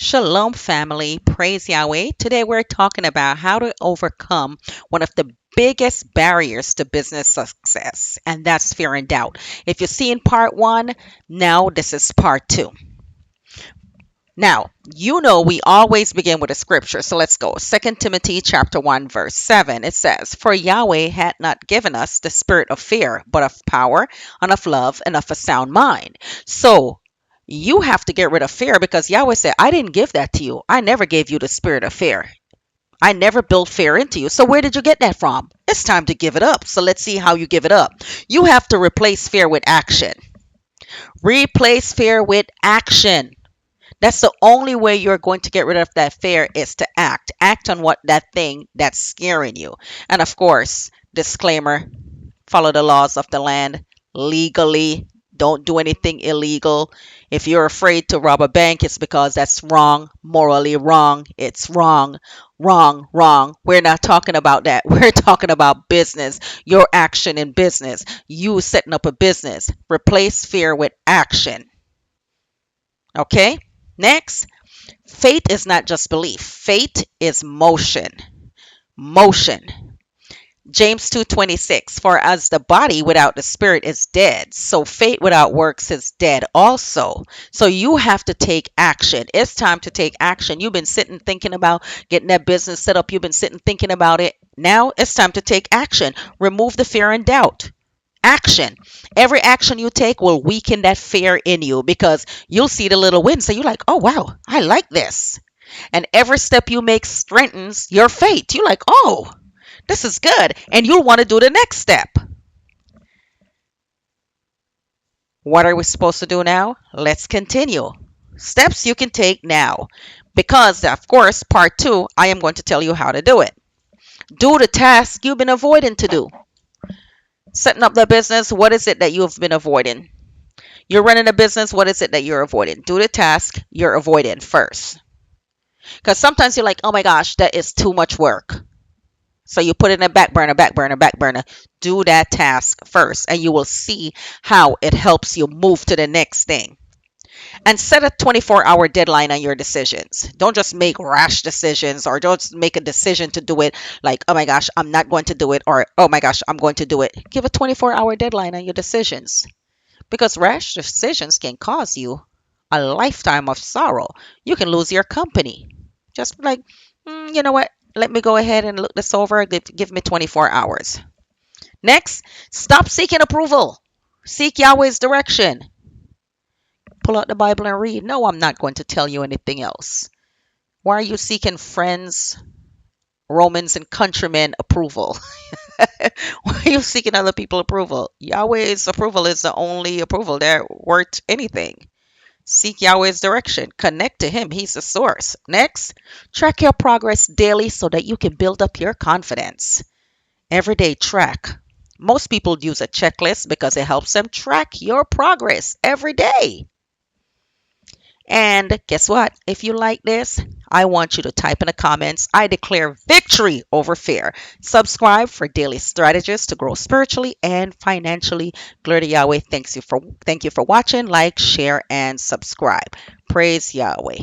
Shalom, family. Praise Yahweh. Today we're talking about how to overcome one of the biggest barriers to business success, and that's fear and doubt. If you're seeing part one, now this is part two. Now, we always begin with a scripture. So let's go. 2 Timothy chapter 1 verse 7. It says, "For Yahweh had not given us the spirit of fear, but of power and of love and of a sound mind." So you have to get rid of fear because Yahweh said, "I didn't give that to you. I never gave you the spirit of fear. I never built fear into you." So where did you get that from? It's time to give it up. So let's see how you give it up. You have to replace fear with action. Replace fear with action. That's the only way you're going to get rid of that fear is to act. Act on what that thing that's scaring you. And of course, disclaimer, follow the laws of the land legally. Don't do anything illegal. If you're afraid to rob a bank, it's because that's wrong, morally wrong. It's wrong, wrong, wrong. We're not talking about that. We're talking about business, your action in business, you setting up a business. Replace fear with action. Okay? Next, faith is not just belief. Faith is motion. Motion. James 2:26, "For as the body without the spirit is dead, so faith without works is dead also." So you have to take action. It's time to take action. You've been sitting thinking about getting that business set up. You've been sitting thinking about it. Now it's time to take action. Remove the fear and doubt. Action. Every action you take will weaken that fear in you because you'll see the little wins. So you're like, "Oh, wow, I like this." And every step you make strengthens your faith. You're like, "Oh, this is good." And you'll want to do the next step. What are we supposed to do now? Let's continue. Steps you can take now. Because, of course, part two, I am going to tell you how to do it. Do the task you've been avoiding to do. Setting up the business, what is it that you have been avoiding? You're running a business, what is it that you're avoiding? Do the task you're avoiding first. Because sometimes you're like, "Oh my gosh, that is too much work." So you put it in a back burner, back burner, back burner. Do that task first, and you will see how it helps you move to the next thing. And set a 24-hour deadline on your decisions. Don't just make rash decisions or don't just make a decision to do it like, "Oh my gosh, I'm not going to do it," or "Oh my gosh, I'm going to do it." Give a 24-hour deadline on your decisions because rash decisions can cause you a lifetime of sorrow. You can lose your company. Just like, you know what? Let me go ahead and look this over. Give me 24 hours. Next, stop seeking approval. Seek Yahweh's direction. Pull out the Bible and read. No, I'm not going to tell you anything else. Why are you seeking friends, Romans, and countrymen approval? Why are you seeking other people's approval? Yahweh's approval is the only approval that worth anything. Seek Yahweh's direction. Connect to Him. He's the source. Next, track your progress daily so that you can build up your confidence. Everyday track. Most people use a checklist because it helps them track your progress every day. And guess what? If you like this, I want you to type in the comments, "I declare victory over fear." Subscribe for daily strategies to grow spiritually and financially. Glory to Yahweh. Thank you for watching. Like, share, and subscribe. Praise Yahweh.